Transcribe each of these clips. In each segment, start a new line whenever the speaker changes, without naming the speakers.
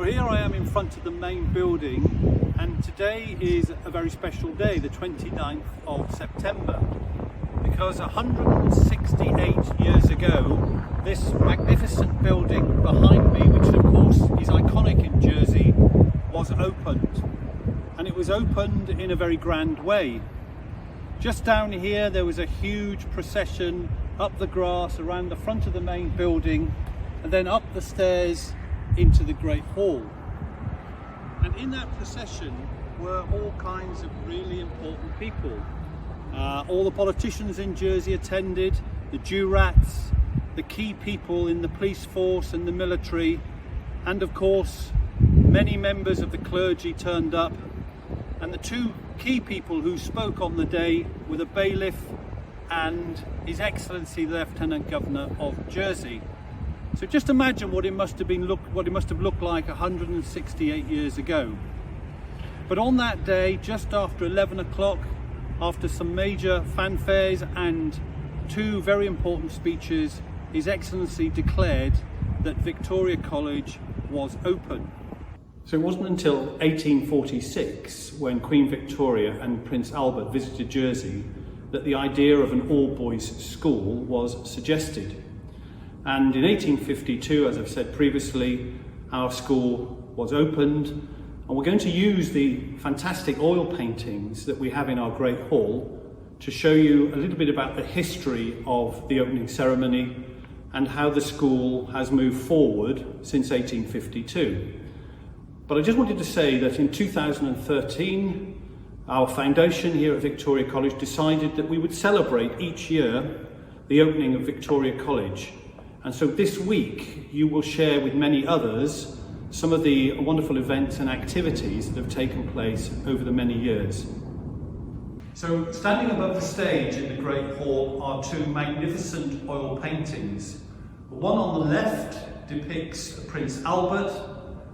So here I am in front of the main building, and today is a very special day, the 29th of September, because 168 years ago this magnificent building behind me, which of course is iconic in Jersey, was opened. And it was opened in a very grand way. Just down here there was a huge procession up the grass around the front of the main building and then up the stairs into the Great Hall. And in that procession were all kinds of really important people. All the politicians in Jersey attended, the Jurats, the key people in the police force and the military, and of course many members of the clergy turned up. And the two key people who spoke on the day were the bailiff and His Excellency the Lieutenant Governor of Jersey. So just imagine what it must have looked like 168 years ago. But on that day, just after 11 o'clock, after some major fanfares and two very important speeches, His Excellency declared that Victoria College was open. So it wasn't until 1846, when Queen Victoria and Prince Albert visited Jersey, that the idea of an all-boys school was suggested. And in 1852, as I've said previously, our school was opened, and we're going to use the fantastic oil paintings that we have in our Great Hall to show you a little bit about the history of the opening ceremony and how the school has moved forward since 1852. But I just wanted to say that in 2013, our foundation here at Victoria College decided that we would celebrate each year the opening of Victoria College. And so this week you will share with many others some of the wonderful events and activities that have taken place over the many years. So standing above the stage in the Great Hall are two magnificent oil paintings. The one on the left depicts Prince Albert,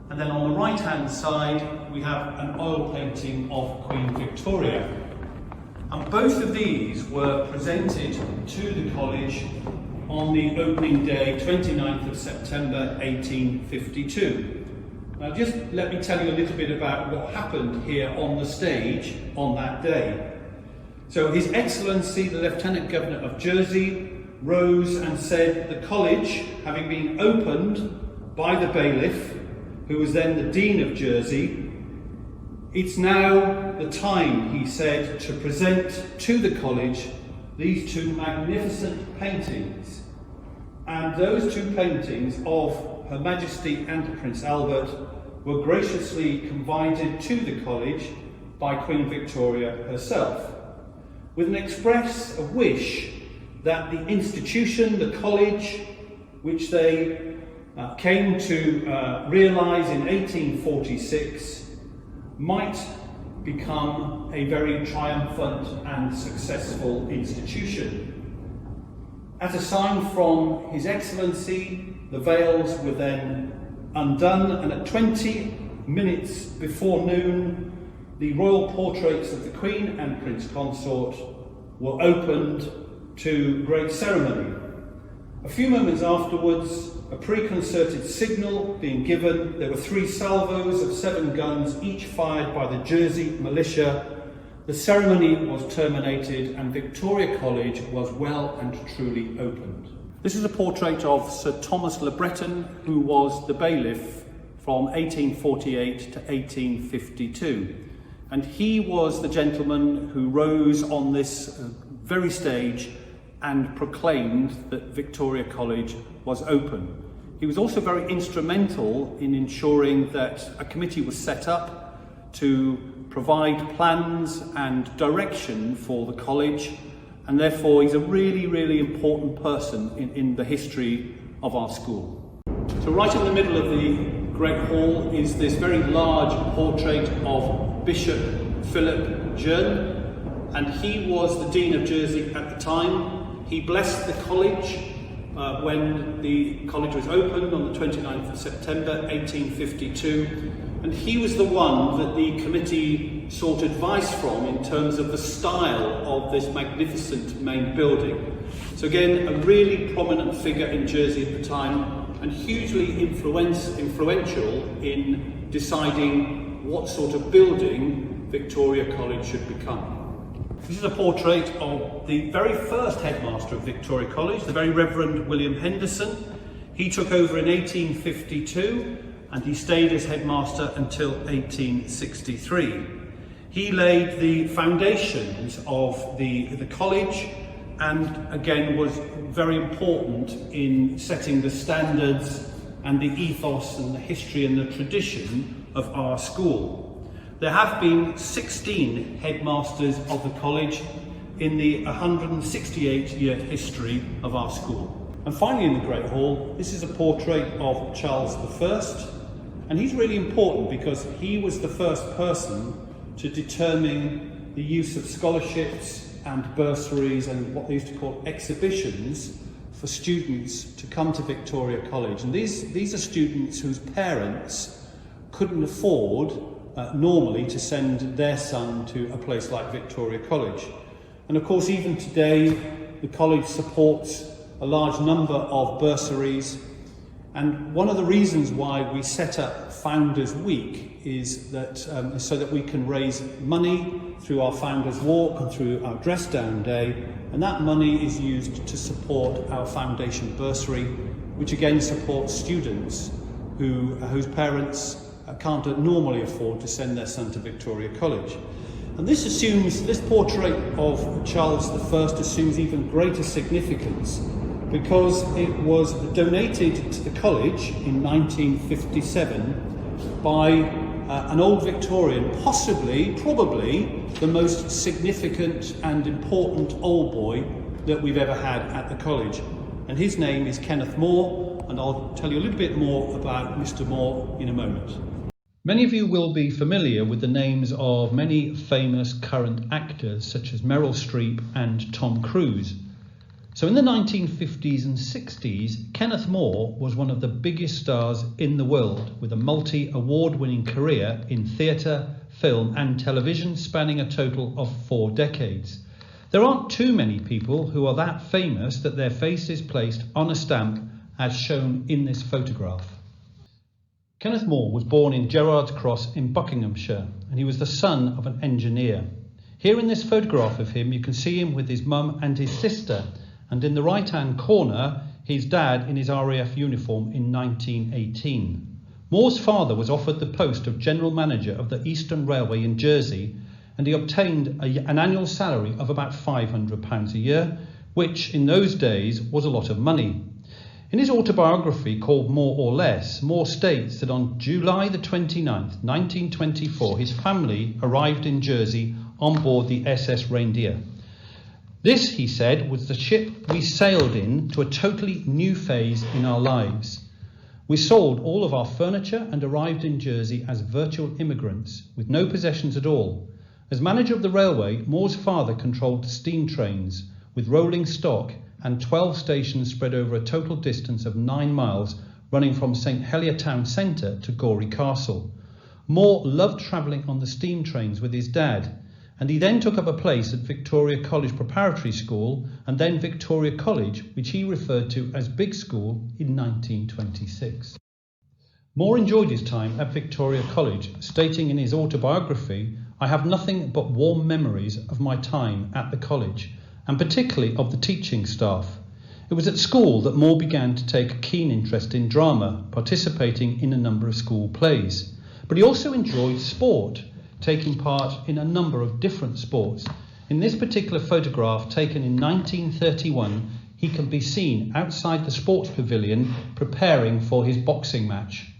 and then on the right hand side we have an oil painting of Queen Victoria. And both of these were presented to the college on the opening day, 29th of September 1852. Now just let me tell you a little bit about what happened here on the stage on that day. So His Excellency the Lieutenant Governor of Jersey rose and said the college, having been opened by the bailiff, who was then the Dean of Jersey, it's now the time, he said, to present to the college these two magnificent paintings. And those two paintings of Her Majesty and Prince Albert were graciously confided to the college by Queen Victoria herself, with an express wish that the institution, the college, which they came to realise in 1846, might become a very triumphant and successful institution. As a sign from His Excellency, the veils were then undone, and at 20 minutes before noon, the royal portraits of the Queen and Prince Consort were opened to great ceremony. A few moments afterwards, a preconcerted signal being given, there were 3 salvos of 7 guns, each fired by the Jersey militia. The ceremony was terminated and Victoria College was well and truly opened. This is a portrait of Sir Thomas Le Breton, who was the bailiff from 1848 to 1852. And he was the gentleman who rose on this very stage and proclaimed that Victoria College was open. He was also very instrumental in ensuring that a committee was set up to provide plans and direction for the college, and therefore he's a really, really important person in the history of our school. So right in the middle of the Great Hall is this very large portrait of Bishop Philip Jeune, and he was the Dean of Jersey at the time. He blessed the college when the college was opened on the 29th of September 1852, and he was the one that the committee sought advice from in terms of the style of this magnificent main building. So again, a really prominent figure in Jersey at the time, and hugely influential in deciding what sort of building Victoria College should become. This is a portrait of the very first headmaster of Victoria College, the very Reverend William Henderson. He took over in 1852 and he stayed as headmaster until 1863. He laid the foundations of the college and again was very important in setting the standards and the ethos and the history and the tradition of our school. There have been 16 headmasters of the college in the 168-year history of our school. And finally in the Great Hall, this is a portrait of Charles I, and he's really important because he was the first person to determine the use of scholarships and bursaries and what they used to call exhibitions for students to come to Victoria College. And these are students whose parents couldn't afford normally to send their son to a place like Victoria College. And of course, even today, the college supports a large number of bursaries. And one of the reasons why we set up Founders Week is that so that we can raise money through our Founders Walk and through our Dress Down Day, and that money is used to support our foundation bursary, which again supports students whose parents can't normally afford to send their son to Victoria College. And this portrait of Charles I assumes even greater significance because it was donated to the college in 1957 by an Old Victorian, probably the most significant and important old boy that we've ever had at the college. And his name is Kenneth More, and I'll tell you a little bit more about Mr. More in a moment. Many of you will be familiar with the names of many famous current actors such as Meryl Streep and Tom Cruise. So in the 1950s and 60s, Kenneth More was one of the biggest stars in the world with a multi-award-winning career in theatre, film and television spanning a total of 4 decades. There aren't too many people who are that famous that their face is placed on a stamp as shown in this photograph. Kenneth More was born in Gerrards Cross in Buckinghamshire, and he was the son of an engineer. Here in this photograph of him, you can see him with his mum and his sister, and in the right-hand corner, his dad in his RAF uniform in 1918. Moore's father was offered the post of General Manager of the Eastern Railway in Jersey, and he obtained an annual salary of about £500 a year, which in those days was a lot of money. In his autobiography called More or Less, More states that on July the 29th, 1924, his family arrived in Jersey on board the SS Reindeer. This, he said, was the ship we sailed in to a totally new phase in our lives. We sold all of our furniture and arrived in Jersey as virtual immigrants with no possessions at all. As manager of the railway, Moore's father controlled steam trains with rolling stock and 12 stations spread over a total distance of 9 miles running from St Helier town centre to Gorey Castle. More loved travelling on the steam trains with his dad, and he then took up a place at Victoria College Preparatory School and then Victoria College, which he referred to as Big School, in 1926. More enjoyed his time at Victoria College, stating in his autobiography, "I have nothing but warm memories of my time at the college, and particularly of the teaching staff. It was at school that More began to take a keen interest in drama, participating in a number of school plays. But he also enjoyed sport, taking part in a number of different sports. In this particular photograph taken in 1931, he can be seen outside the sports pavilion preparing for his boxing match.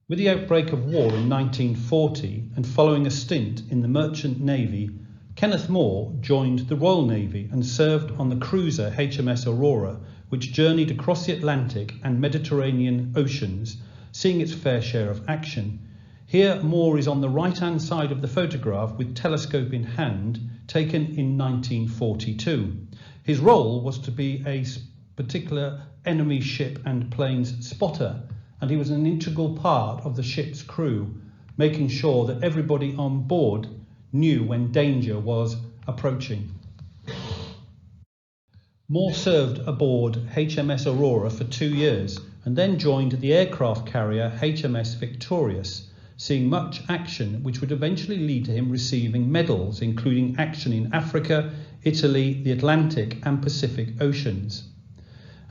With the outbreak of war in 1940 and following a stint in the Merchant Navy, Kenneth More joined the Royal Navy and served on the cruiser HMS Aurora, which journeyed across the Atlantic and Mediterranean oceans, seeing its fair share of action. Here, More is on the right-hand side of the photograph with telescope in hand, taken in 1942. His role was to be a particular enemy ship and planes spotter, and he was an integral part of the ship's crew, making sure that everybody on board knew when danger was approaching. Moore served aboard HMS Aurora for 2 years and then joined the aircraft carrier HMS Victorious, seeing much action which would eventually lead to him receiving medals, including action in Africa, Italy, the Atlantic and Pacific Oceans.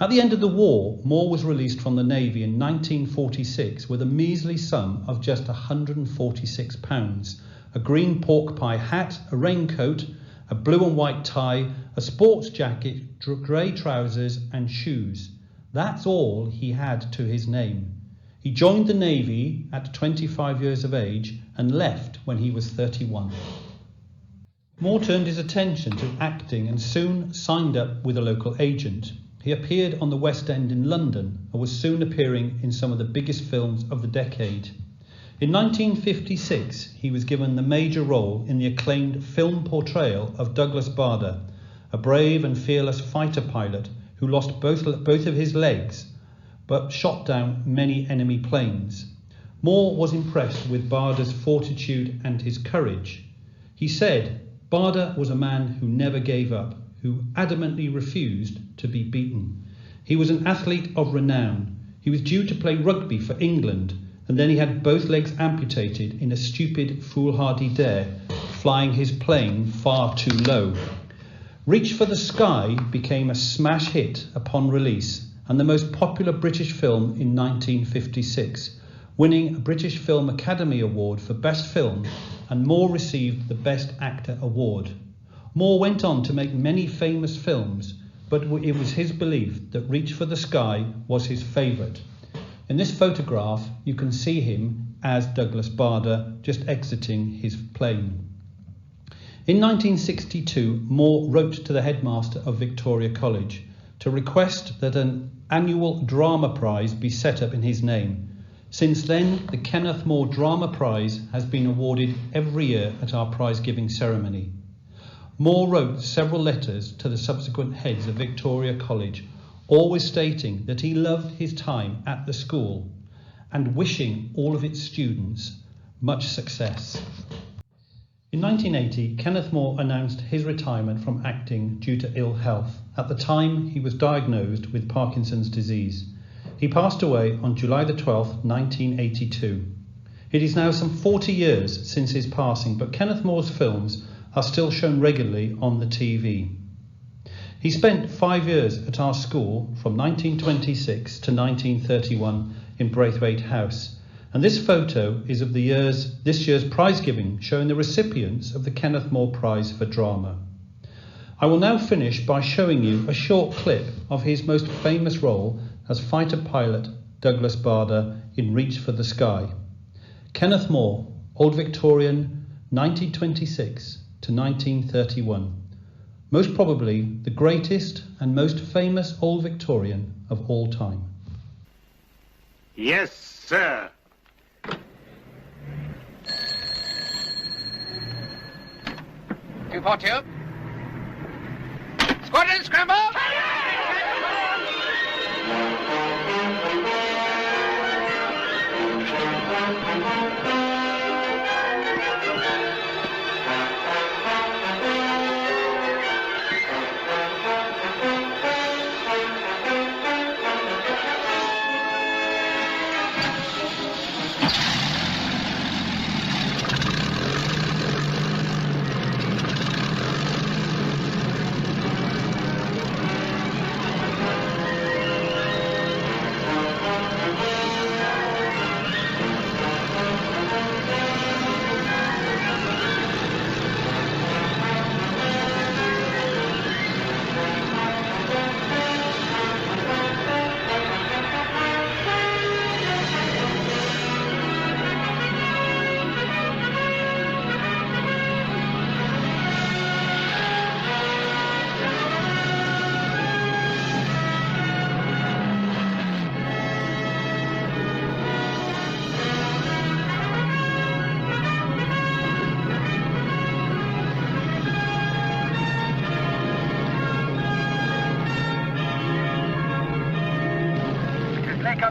At the end of the war, Moore was released from the Navy in 1946 with a measly sum of just £146, a green pork pie hat, a raincoat, a blue and white tie, a sports jacket, grey trousers and shoes. That's all he had to his name. He joined the Navy at 25 years of age and left when he was 31. Moore turned his attention to acting and soon signed up with a local agent. He appeared on the West End in London and was soon appearing in some of the biggest films of the decade. In 1956, he was given the major role in the acclaimed film portrayal of Douglas Bader, a brave and fearless fighter pilot who lost both of his legs but shot down many enemy planes. Moore was impressed with Bader's fortitude and his courage. He said, "Bader was a man who never gave up, who adamantly refused to be beaten. He was an athlete of renown. He was due to play rugby for England, and then he had both legs amputated in a stupid, foolhardy dare, flying his plane far too low." Reach for the Sky became a smash hit upon release and the most popular British film in 1956, winning a British Film Academy Award for Best Film, and Moore received the Best Actor Award. Moore went on to make many famous films, but it was his belief that Reach for the Sky was his favourite. In this photograph, you can see him as Douglas Bader just exiting his plane. In 1962, Moore wrote to the headmaster of Victoria College to request that an annual drama prize be set up in his name. Since then, the Kenneth More Drama Prize has been awarded every year at our prize-giving ceremony. Moore wrote several letters to the subsequent heads of Victoria College, always stating that he loved his time at the school and wishing all of its students much success. In 1980, Kenneth More announced his retirement from acting due to ill health. At the time, he was diagnosed with Parkinson's disease. He passed away on July the 12th, 1982. It is now some 40 years since his passing, but Kenneth More's films are still shown regularly on the TV. He spent 5 years at our school from 1926 to 1931 in Braithwaite House. And this photo is of this year's prize giving, showing the recipients of the Kenneth More Prize for Drama. I will now finish by showing you a short clip of his most famous role as fighter pilot Douglas Bader in Reach for the Sky. Kenneth More, Old Victorian, 1926 to 1931. Most probably the greatest and most famous Old Victorian of all time.
Yes, sir. Two for two. Squadron scramble!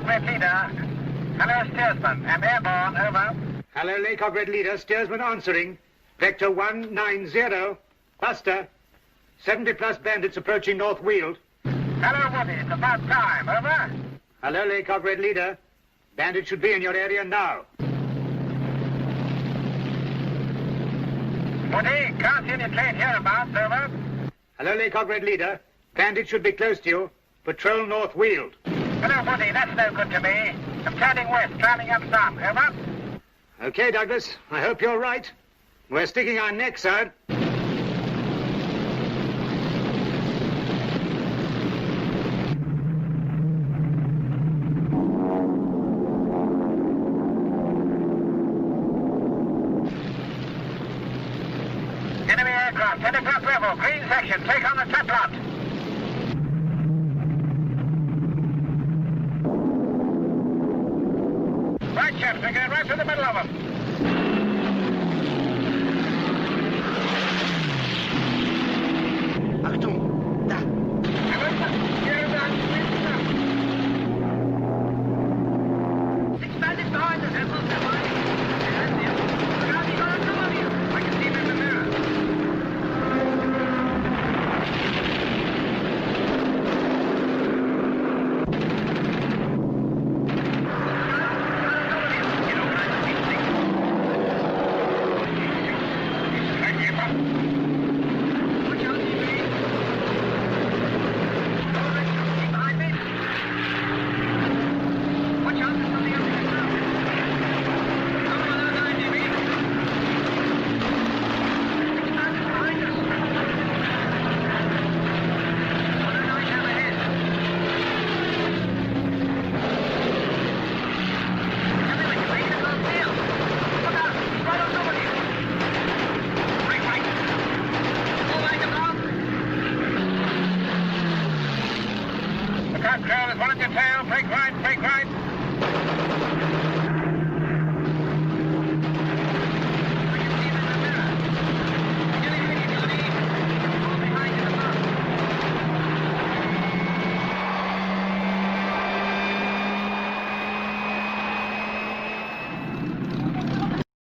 Red Leader. Hello, steersman. And airborne, over.
Hello, Laycock Red Leader. Steersman answering. Vector 190. Buster. 70+ bandits approaching North Weald.
Hello, Woody. It's about time. Over.
Hello, Laycock Red Leader. Bandits should be in your area now.
Woody, can't see any train hereabouts. Over.
Hello, Laycock Red Leader. Bandits should be close to you. Patrol North Weald.
Hello, Woody. That's no good to me. I'm turning west, traveling up some. Over.
Okay, Douglas. I hope you're right. We're sticking our necks out.
Enemy aircraft, 10 o'clock level, green section, take on the top lot. Right, chaps, we're going right to the middle of them.
Achtung, da.
It's bandits behind us,